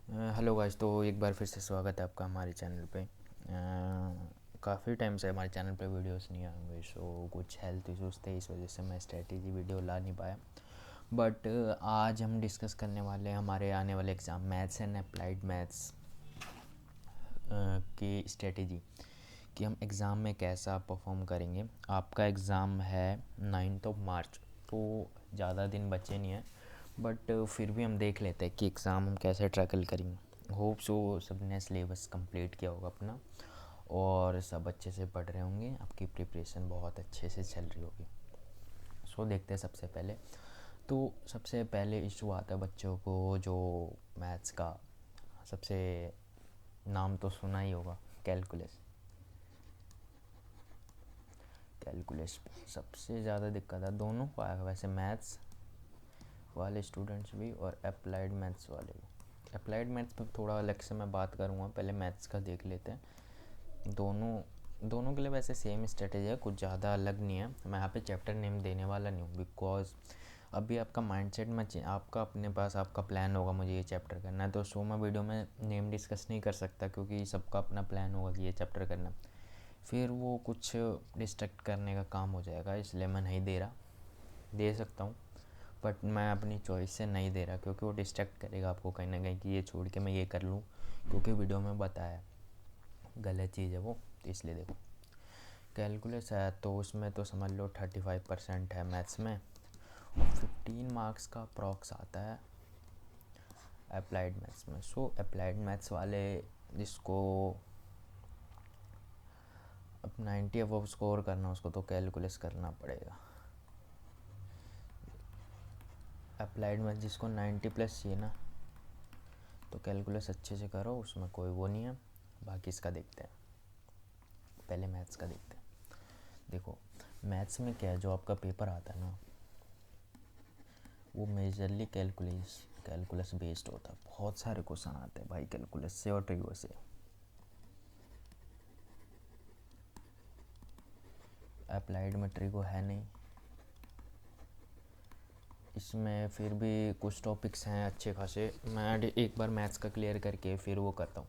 Hello guys. तो एक बार फिर से स्वागत है आपका हमारे चैनल पे। काफ़ी टाइम से हमारे चैनल पे वीडियोस नहीं आए हुए, सो कुछ हेल्थ इश्यूज़ थे, इस वजह से मैं स्ट्रेटेजी वीडियो ला नहीं पाया। बट आज हम डिस्कस करने वाले हैं हमारे आने वाले exam maths and applied maths की स्ट्रेटेजी कि हम एग्ज़ाम में कैसा परफॉर्म करेंगे। आपका एग्ज़ाम है 9 मार्च, तो ज़्यादा दिन बचे नहीं हैं, बट फिर भी हम देख लेते हैं कि एग्ज़ाम हम कैसे टैकल करेंगे। होप सो सब ने सिलेबस कंप्लीट किया होगा अपना और सब अच्छे से पढ़ रहे होंगे, आपकी प्रिपरेशन बहुत अच्छे से चल रही होगी। सो देखते हैं। सबसे पहले इशू आता है बच्चों को जो मैथ्स का, सबसे नाम तो सुना ही होगा, कैलकुलस। कैलकुलस सबसे ज़्यादा दिक्कत है दोनों को आएगा वैसे, मैथ्स वाले स्टूडेंट्स भी और अप्लाइड मैथ्स वाले भी। अप्लाइड मैथ्स पर थोड़ा अलग से मैं बात करूँगा, पहले मैथ्स का देख लेते हैं। दोनों के लिए वैसे सेम स्ट्रेटेजी है, कुछ ज़्यादा अलग नहीं है। मैं यहाँ पे चैप्टर नेम देने वाला नहीं हूँ, बिकॉज अभी आपका माइंडसेट में आपका अपने पास आपका प्लान होगा मुझे ये चैप्टर करना है, तो सो मैं वीडियो में नेम डिस्कस नहीं कर सकता क्योंकि सबका अपना प्लान होगा कि ये चैप्टर करना है। फिर वो कुछ डिस्ट्रैक्ट करने का काम हो जाएगा, इसलिए मैं नहीं दे रहा। दे सकता हूँ बट मैं अपनी चॉइस से नहीं दे रहा क्योंकि वो डिस्ट्रैक्ट करेगा आपको कहीं ना कहीं कि ये छोड़ के मैं ये कर लूँ, क्योंकि वीडियो में बताया गलत चीज़ है वो। तो इसलिए देखो, कैलकुलस है तो उसमें तो समझ लो 35% है मैथ्स में, और 15 मार्क्स का अप्रॉक्स आता है अप्लाइड मैथ्स में। सो अप्लाइड मैथ्स वाले जिसको अब 90 अबव स्कोर करना, उसको तो कैलकुलस करना पड़ेगा। अप्लाइड मैथ्स जिसको 90+ चाहिए ना, तो कैलकुलस अच्छे से करो, उसमें कोई वो नहीं है। बाकी इसका देखते हैं, पहले मैथ्स का देखते हैं। देखो मैथ्स में क्या है, जो आपका पेपर आता है ना वो मेजरली कैलकुलस बेस्ड होता है। बहुत सारे क्वेश्चन आते हैं भाई कैलकुलस से और ट्रिगो से। अप्लाइड में ट्रिगो है नहीं, इसमें फिर भी कुछ टॉपिक्स हैं अच्छे खासे। मैं एक बार मैथ्स का क्लियर करके फिर वो करता हूँ।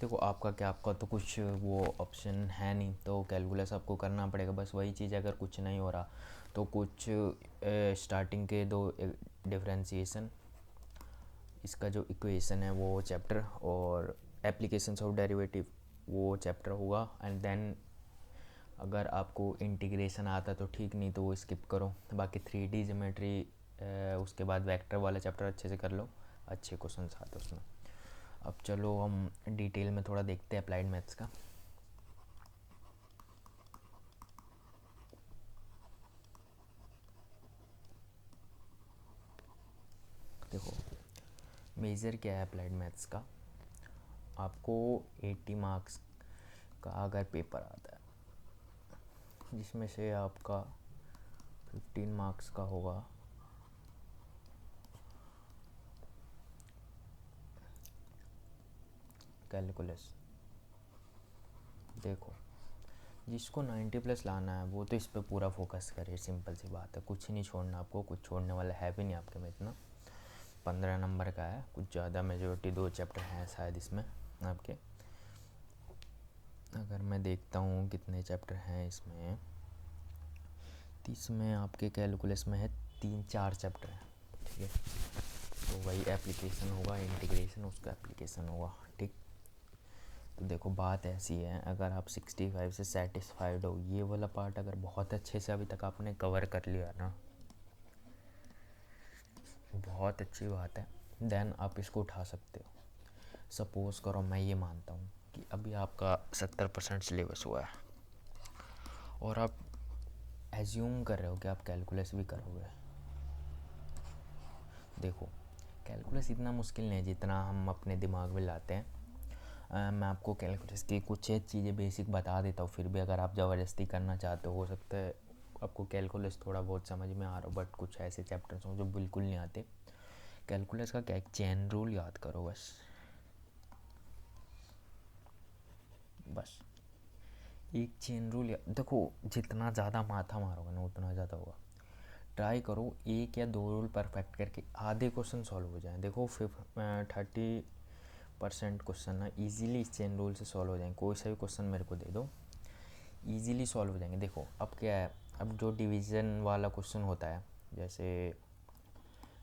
देखो आपका क्या, आपका तो कुछ वो ऑप्शन है नहीं, तो कैलकुलस आपको करना पड़ेगा। बस वही चीज़, अगर कुछ नहीं हो रहा तो कुछ स्टार्टिंग के दो डिफरेंशिएशन, इसका जो इक्वेशन है वो चैप्टर, और एप्लीकेशंस ऑफ डेरिवेटिव वो चैप्टर होगा। एंड देन अगर आपको इंटीग्रेशन आता तो ठीक, नहीं तो वो स्किप करो। बाकी 3D ज्योमेट्री, उसके बाद वेक्टर वाला चैप्टर अच्छे से कर लो, अच्छे क्वेश्चन आते हैं उसमें। अब चलो हम डिटेल में थोड़ा देखते हैं अप्लाइड मैथ्स का। देखो मेजर क्या है अप्लाइड मैथ्स का, आपको 80 मार्क्स का अगर पेपर आता है जिसमें से आपका 15 मार्क्स का होगा कैलकुलस। देखो जिसको 90+ लाना है वो तो इस पर पूरा फोकस करे, सिंपल सी बात है, कुछ नहीं छोड़ना आपको, कुछ छोड़ने वाला है भी नहीं आपके में इतना। 15 नंबर का है, कुछ ज़्यादा मेजोरिटी, 2 चैप्टर हैं शायद इसमें आपके। अगर मैं देखता हूँ कितने चैप्टर हैं इसमें, तो इसमें आपके कैलकुलस में है 3-4 चैप्टर हैं, ठीक है। तो वही एप्लीकेशन होगा, इंटीग्रेशन उसका एप्लीकेशन होगा, ठीक। तो देखो बात ऐसी है, अगर आप 65 से सेटिस्फाइड हो, ये वाला पार्ट अगर बहुत अच्छे से अभी तक आपने कवर कर लिया ना, बहुत अच्छी बात है, देन आप इसको उठा सकते हो। सपोज़ करो मैं ये मानता हूँ कि अभी आपका 70% सिलेबस हुआ है और आप एज्यूम कर रहे हो कि आप कैलकुलस भी करोगे। देखो कैलकुलस इतना मुश्किल नहीं है जितना हम अपने दिमाग में लाते हैं। मैं आपको कैलकुलस की कुछ चीज़ें बेसिक बता देता हूँ, फिर भी अगर आप ज़बरदस्ती करना चाहते हो सकता है आपको कैलकुलस थोड़ा बहुत समझ में आ रहा हो, बट कुछ ऐसे चैप्टर्स हों जो बिल्कुल नहीं आते। कैलकुलस का क्या, एक चेन रूल याद करो बस, बस एक चेन रूल। देखो जितना ज़्यादा माथा मारोगे ना उतना ज़्यादा होगा। ट्राई करो 1 या 2 रूल परफेक्ट करके आधे क्वेश्चन सॉल्व हो जाएं। देखो 30 60% क्वेश्चन ना इजीली इस चेन रूल से सॉल्व हो जाएंगे। कोई सा भी क्वेश्चन मेरे को दे दो, इजीली सॉल्व हो जाएंगे। देखो अब क्या है, अब जो डिवीज़न वाला क्वेश्चन होता है, जैसे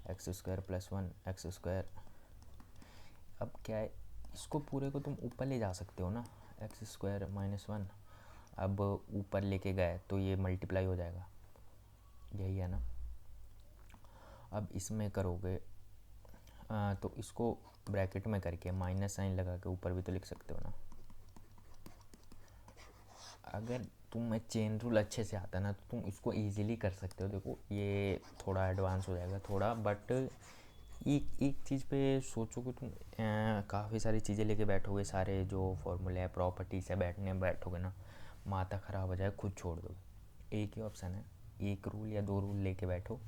x² + 1 x², अब क्या है, इसको पूरे को तुम ऊपर ले जा सकते हो ना, x² - 1, अब ऊपर लेके गए तो ये मल्टीप्लाई हो जाएगा, यही है ना। अब इसमें करोगे तो इसको ब्रैकेट में करके माइनस साइन लगा के ऊपर भी तो लिख सकते हो ना। अगर तुम्हें चेन रूल अच्छे से आता है ना तो तुम इसको इजीली कर सकते हो। देखो ये थोड़ा एडवांस हो जाएगा थोड़ा, बट एक एक चीज़ पे सोचो कि तुम काफ़ी सारी चीज़ें लेके बैठोगे, सारे जो फॉर्मूले है प्रॉपर्टी से बैठोगे ना, माथा ख़राब हो जाए, खुद छोड़ दोगे। एक ही ऑप्शन है, एक रूल या दो रूल लेके बैठो,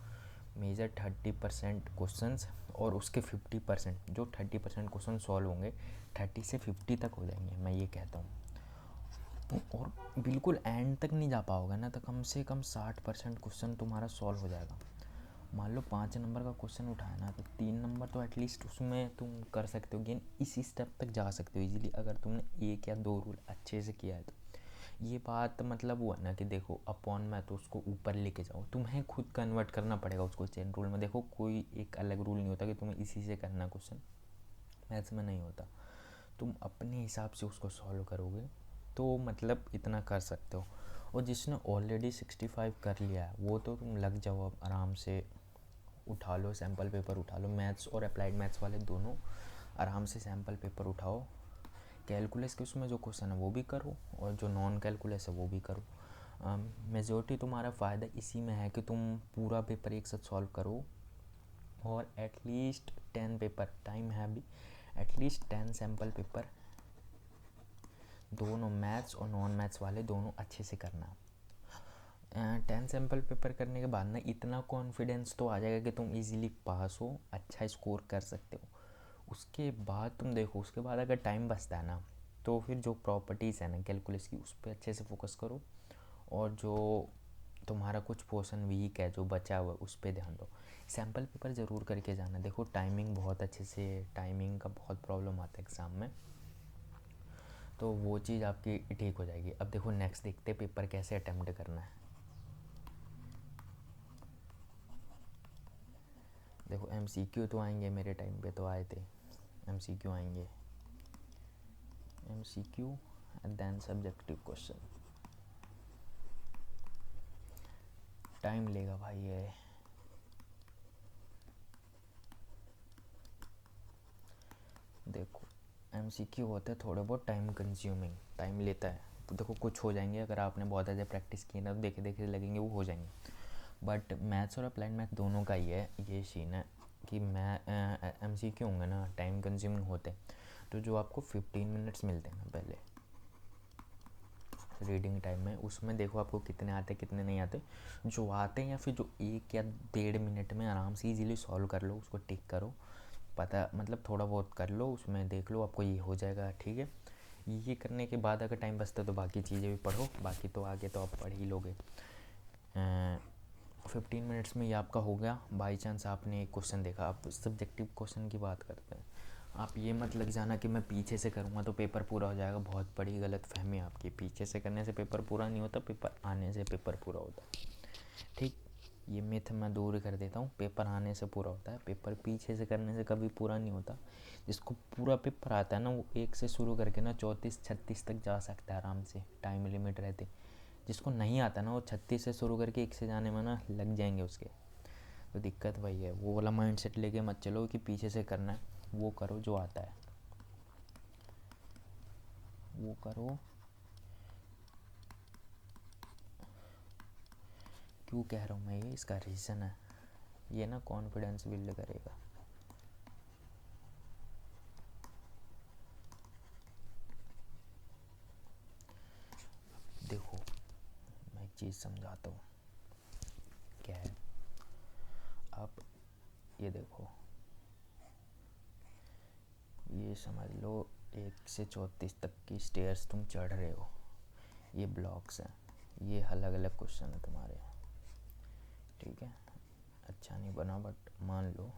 मेजर 30% क्वेश्चंस और उसके 50%, जो 30% क्वेश्चन सॉल्व होंगे 30 से 50 तक हो जाएंगे, मैं ये कहता हूँ। और बिल्कुल एंड तक नहीं जा पाओगे ना तो कम से कम 60% क्वेश्चन तुम्हारा सॉल्व हो जाएगा। मान लो 5 नंबर का क्वेश्चन उठाया ना तो 3 नंबर तो एटलीस्ट उसमें तुम कर सकते हो गेन, इसी स्टेप तक जा सकते हो इजीली अगर तुमने एक या दो रूल अच्छे से किया है तो। ये बात मतलब हुआ ना कि देखो अपॉन में तो उसको ऊपर लेके जाओ, तुम्हें खुद कन्वर्ट करना पड़ेगा उसको चेन रूल में। देखो कोई एक अलग रूल नहीं होता कि तुम्हें इसी से करना क्वेश्चन, मैथ्स में नहीं होता। तुम अपने हिसाब से उसको सॉल्व करोगे तो मतलब इतना कर सकते हो। और जिसने ऑलरेडी 65 कर लिया है वो तो तुम लग जाओ, अब आराम से उठा लो, सैम्पल पेपर उठा लो, मैथ्स और अप्लाइड मैथ्स वाले दोनों आराम से सैम्पल पेपर उठाओ। कैलकुलस के उसमें जो क्वेश्चन है वो भी करो और जो नॉन कैलकुलस है वो भी करो। मेजॉरिटी तुम्हारा फ़ायदा इसी में है कि तुम पूरा पेपर एक साथ सॉल्व करो और एटलीस्ट 10 पेपर, टाइम है अभी, एटलीस्ट 10 सैम्पल पेपर दोनों मैथ्स और नॉन मैथ्स वाले दोनों अच्छे से करना। 10 सैम्पल पेपर करने के बाद ना इतना कॉन्फिडेंस तो आ जाएगा कि तुम इजीली पास हो, अच्छा स्कोर कर सकते हो। उसके बाद तुम देखो, उसके बाद अगर टाइम बचता है ना तो फिर जो प्रॉपर्टीज़ है ना कैलकुलस की उस पर अच्छे से फोकस करो, और जो तुम्हारा कुछ पोर्शन वीक है जो बचा हुआ है उस पर ध्यान दो। सैम्पल पेपर ज़रूर करके जाना। देखो टाइमिंग बहुत अच्छे से, टाइमिंग का बहुत प्रॉब्लम आता है एग्ज़ाम में, तो वो चीज़ आपकी ठीक हो जाएगी। अब देखो नेक्स्ट देखते पेपर कैसे अटैम्प्ट करना है। देखो MCQ तो आएंगे, मेरे टाइम पे तो आए थे MCQ आएंगे, MCQ and then subjective question. Time लेगा भाई ये, देखो MCQ होते हैं थोड़े बहुत टाइम कंज्यूमिंग, टाइम लेता है। तो देखो कुछ हो जाएंगे अगर आपने बहुत ज़्यादा प्रैक्टिस की ना तो देखे देखे लगेंगे वो हो जाएंगे। बट मैथ्स और अप्लाइड मैथ दोनों का ही है ये सीन है कि मैं MCQ होंगे ना टाइम कंज्यूमिंग होते हैं। तो जो आपको 15 मिनट्स मिलते हैं ना पहले रीडिंग टाइम में, उसमें देखो आपको कितने आते हैं कितने नहीं आते। जो आते हैं या फिर जो 1 या 1.5 मिनट में आराम से इजीली सॉल्व कर लो, उसको टिक करो, पता मतलब थोड़ा बहुत कर लो, उसमें देख लो आपको ये हो जाएगा, ठीक है। ये करने के बाद अगर टाइम बचता है तो बाकी चीज़ें भी पढ़ो, बाकी तो आगे तो आप पढ़ ही लोगे। 15 मिनट्स में ये आपका हो गया। बाई चांस आपने एक क्वेश्चन देखा, आप सब्जेक्टिव क्वेश्चन की बात करते हैं, आप ये मत लग जाना कि मैं पीछे से करूँगा तो पेपर पूरा हो जाएगा। बहुत बड़ी गलत फहमी आपकी, पीछे से करने से पेपर पूरा नहीं होता, पेपर आने से पेपर पूरा होता है, ठीक। ये मिथ मैं दूर कर देता हूँ, पेपर आने से पूरा होता है, पेपर पीछे से करने से कभी पूरा नहीं होता। जिसको पूरा पेपर आता है ना वो 1 से शुरू करके ना 34-36 तक जा सकता है आराम से, टाइम लिमिट रहते। जिसको नहीं आता ना वो 36 से शुरू करके 1 से जाने में ना लग जाएंगे उसके। तो दिक्कत वही है, वो वाला माइंड सेट लेके मत चलो कि पीछे से करना है, वो करो जो आता है वो करो। क्यों कह रहा हूँ मैं ये, इसका रीज़न है, ये ना कॉन्फिडेंस बिल्ड करेगा। देखो मैं एक चीज़ समझाता हूँ, क्या है, आप ये देखो, ये समझ लो 1 से 34 तक की स्टेयर्स तुम चढ़ रहे हो, ये ब्लॉक्स हैं, ये अलग अलग क्वेश्चन है तुम्हारे, ठीक है। अच्छा नहीं बना बट मान लो,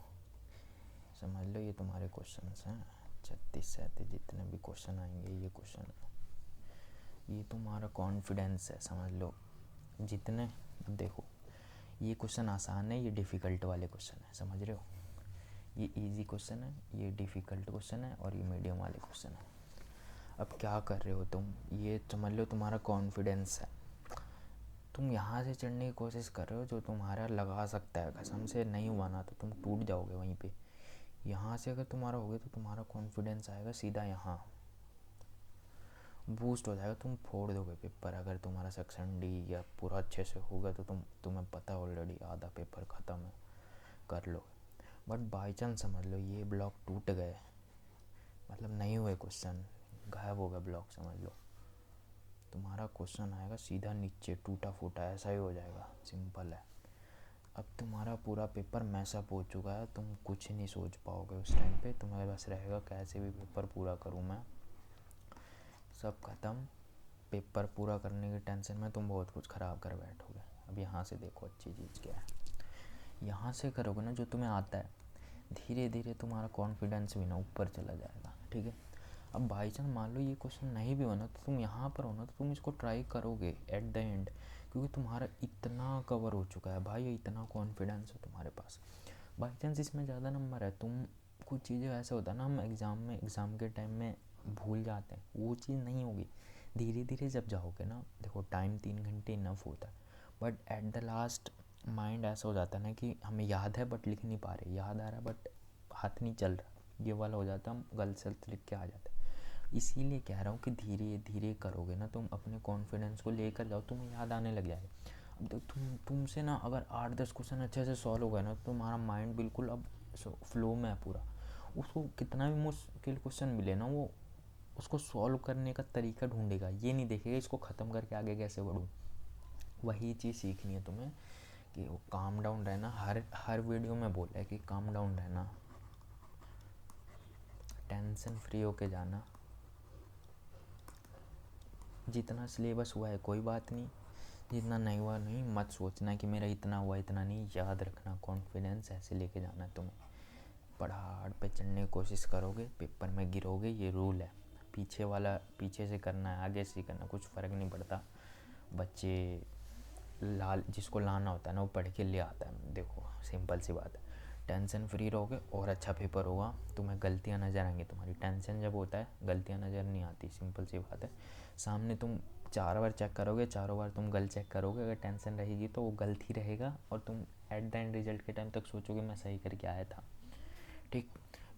समझ लो ये तुम्हारे क्वेश्चंस हैं 36 37 जितने भी क्वेश्चन आएंगे ये क्वेश्चन है, ये तुम्हारा कॉन्फिडेंस है, समझ लो जितने। अब देखो ये क्वेश्चन आसान है, ये डिफ़िकल्ट वाले क्वेश्चन है, समझ रहे हो। ये इजी क्वेश्चन है, ये डिफ़िकल्ट क्वेश्चन है, और ये मीडियम वाले क्वेश्चन है। अब क्या कर रहे हो तुम, ये समझ लो तुम्हारा कॉन्फिडेंस है। तुम यहाँ से चढ़ने की कोशिश कर रहे हो जो तुम्हारा लगा सकता है, कसम से नहीं हुआ ना तो तुम टूट जाओगे वहीं पे। यहाँ से अगर तुम्हारा हो गया तो तुम्हारा कॉन्फिडेंस आएगा सीधा यहाँ, बूस्ट हो जाएगा, तुम फोड़ दोगे पेपर। अगर तुम्हारा सेक्शन डी या पूरा अच्छे से होगा तो तुम्हें पता ऑलरेडी आधा पेपर ख़त्म है, कर लो। बट बाई चांस समझ लो ये ब्लॉक टूट गए, मतलब नहीं हुए क्वेश्चन, गायब हो गया ब्लॉक, समझ लो तुम्हारा क्वेश्चन आएगा सीधा नीचे टूटा फूटा, ऐसा ही हो जाएगा, सिंपल है। अब तुम्हारा पूरा पेपर मैसअप हो चुका है, तुम कुछ नहीं सोच पाओगे उस टाइम पे, तुम्हें बस रहेगा कैसे भी पेपर पूरा करूँ मैं, सब ख़त्म। पेपर पूरा करने की टेंशन में तुम बहुत कुछ ख़राब कर बैठोगे। अब यहाँ से देखो अच्छी चीज़ क्या है, यहाँ से करोगे ना जो तुम्हें आता है, धीरे धीरे तुम्हारा कॉन्फिडेंस भी ना ऊपर चला जाएगा, ठीक है। अब बाई चांस मान लो ये क्वेश्चन नहीं भी होना तो तुम यहाँ पर हो ना तो तुम इसको ट्राई करोगे एट द एंड, क्योंकि तुम्हारा इतना कवर हो चुका है भाई, इतना कॉन्फिडेंस है तुम्हारे पास। बाई चांस इसमें ज़्यादा नंबर है, तुम कुछ चीज़ें ऐसा होता है ना, हम एग्ज़ाम के टाइम में भूल जाते हैं, वो चीज़ नहीं होगी। धीरे धीरे जब जाओगे ना, देखो टाइम 3 घंटे इनफ होता है, but at the last mind ऐसा हो जाता है ना कि हमें याद है बट लिख नहीं पा रहे, याद आ रहा है बट हाथ नहीं चल रहा, ये वाला हो जाता है, हम गलत सलत लिख के आ जाते हैं। इसीलिए कह रहा हूँ कि धीरे धीरे करोगे ना, तुम अपने कॉन्फिडेंस को लेकर जाओ, तुम्हें याद आने लग जाएगा। अब तो तुमसे ना अगर 8-10 क्वेश्चन अच्छे से सॉल्व हो गए ना, तो तुम्हारा माइंड बिल्कुल अब फ्लो में है पूरा। उसको कितना भी मुश्किल क्वेश्चन मिले ना, वो उसको सॉल्व करने का तरीका ढूंढेगा, ये नहीं देखेगा इसको ख़त्म करके आगे कैसे बढ़ूँ। वही चीज़ सीखनी है तुम्हें कि वो काम डाउन रहना, हर वीडियो में बोला है कि काम डाउन रहना, टेंशन फ्री होके जाना। जितना सिलेबस हुआ है कोई बात नहीं, जितना नहीं हुआ नहीं, मत सोचना कि मेरा इतना हुआ इतना नहीं, याद रखना कॉन्फिडेंस ऐसे लेके जाना है तुम्हें। पहाड़ पे चढ़ने की कोशिश करोगे पेपर में गिरोगे, ये रूल है। पीछे वाला पीछे से करना है, आगे से करना, कुछ फ़र्क नहीं पड़ता। बच्चे जिसको लाना होता है ना वो पढ़ के ले आता है, देखो सिंपल सी बात है। टेंशन फ्री रहोगे और अच्छा पेपर होगा, तुम्हें गलतियाँ नज़र आएंगी तुम्हारी। टेंशन जब होता है गलतियाँ नज़र नहीं आती, सिंपल सी बात है। सामने तुम 4 बार चेक करोगे, चारों बार तुम गलत चेक करोगे, अगर टेंशन रहेगी तो वो गलत ही रहेगा, और तुम एट द एंड रिजल्ट के टाइम तक सोचोगे मैं सही करके आया था, ठीक।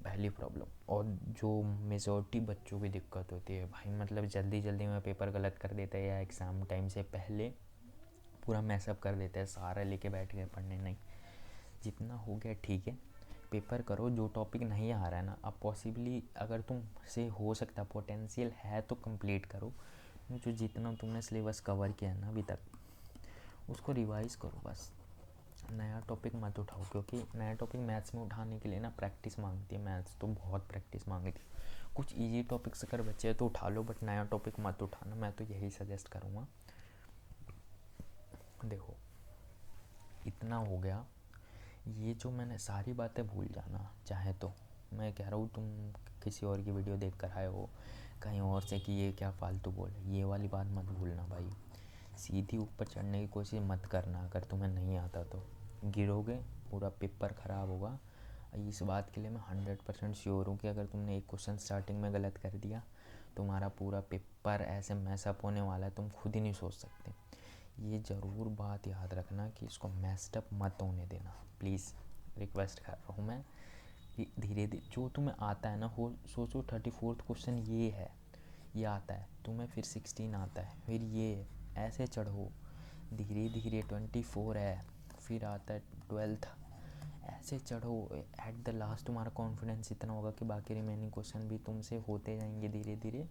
पहली प्रॉब्लम। और जो मेजॉरिटी बच्चों की दिक्कत होती है भाई, मतलब जल्दी जल्दी में पेपर गलत कर देते हैं, या एग्ज़ाम टाइम से पहले पूरा मैसअप कर देते हैं, सारा लेके बैठ गए पढ़ने। नहीं, जितना हो गया ठीक है, पेपर करो। जो टॉपिक नहीं आ रहा है ना, अब पॉसिबली अगर तुम से हो सकता है पोटेंशियल है तो कंप्लीट करो, जो जितना तुमने सिलेबस कवर किया है ना अभी तक उसको रिवाइज़ करो बस। नया टॉपिक मत उठाओ, क्योंकि नया टॉपिक मैथ्स में उठाने के लिए ना प्रैक्टिस मांगती है, मैथ्स तो बहुत प्रैक्टिस मांगती है। कुछ इजी टॉपिक्स अगर बचे हैं तो उठा लो, बट नया टॉपिक मत उठाना, मैं तो यही सजेस्ट करूँगा। देखो इतना हो गया, ये जो मैंने सारी बातें भूल जाना चाहे तो। मैं कह रहा हूँ तुम किसी और की वीडियो देख कर आए हो कहीं और से कि ये क्या फालतू बोल, ये वाली बात मत भूलना भाई। सीधी ऊपर चढ़ने की कोशिश मत करना, अगर तुम्हें नहीं आता तो गिरोगे, पूरा पेपर ख़राब होगा। इस बात के लिए मैं 100% श्योर हूँ कि अगर तुमने एक क्वेश्चन स्टार्टिंग में गलत कर दिया, तुम्हारा पूरा पेपर ऐसे मैसअप होने वाला है तुम खुद ही नहीं सोच सकते। ये ज़रूर बात याद रखना कि इसको मैस्ड अप मत होने देना, प्लीज़ रिक्वेस्ट कर रहा हूँ मैं। कि धीरे धीरे जो तुम्हें आता है ना, हो सोचो 34th क्वेश्चन ये है, ये आता है तुम्हें, फिर 16 आता है, फिर ये ऐसे चढ़ो धीरे धीरे, 24 है, फिर आता है 12th, ऐसे चढ़ो। एट द लास्ट तुम्हारा कॉन्फिडेंस इतना होगा कि बाकी रिमेनिंग क्वेश्चन भी तुमसे होते जाएंगे धीरे धीरे,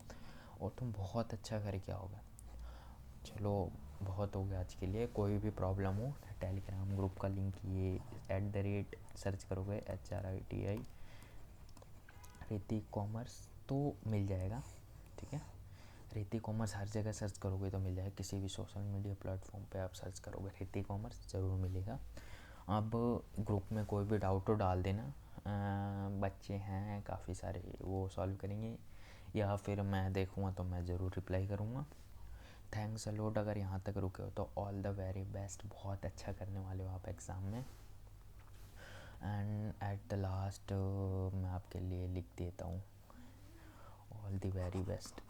और तुम बहुत अच्छा करके आओगे। चलो बहुत हो गया आज के लिए। कोई भी प्रॉब्लम हो, टेलीग्राम ग्रुप का लिंक ये @ सर्च करोगे HRITI ऋतिक कॉमर्स तो मिल जाएगा, ठीक है। ऋतिक कॉमर्स हर जगह सर्च करोगे तो मिल जाएगा, किसी भी सोशल मीडिया प्लेटफॉर्म पे आप सर्च करोगे ऋतिक कॉमर्स ज़रूर मिलेगा। अब ग्रुप में कोई भी डाउट तो डाल देना, बच्चे हैं काफ़ी सारे, वो सॉल्व करेंगे, या फिर मैं देखूँगा तो मैं ज़रूर रिप्लाई करूँगा। थैंक्स अ लॉट, अगर यहाँ तक रुके हो तो ऑल द वेरी बेस्ट, बहुत अच्छा करने वाले हो आप एग्ज़ाम में। एंड एट द लास्ट मैं आपके लिए लिख देता हूँ ऑल द वेरी बेस्ट।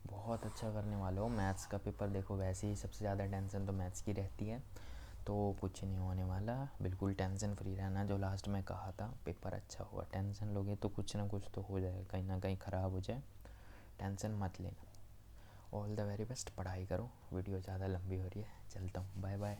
बहुत अच्छा करने वाले हो। मैथ्स का पेपर देखो, वैसे ही सबसे ज़्यादा टेंशन तो मैथ्स की रहती है, तो कुछ नहीं होने वाला, बिल्कुल टेंशन फ्री रहना। जो लास्ट में कहा था पेपर अच्छा हुआ, टेंशन लोगे तो कुछ ना कुछ तो हो जाएगा, कहीं ना कहीं ख़राब हो जाए, टेंशन मत लेना। ऑल द वेरी बेस्ट, पढ़ाई करो। वीडियो ज़्यादा लंबी हो रही है, चलता हूँ, बाय बाय।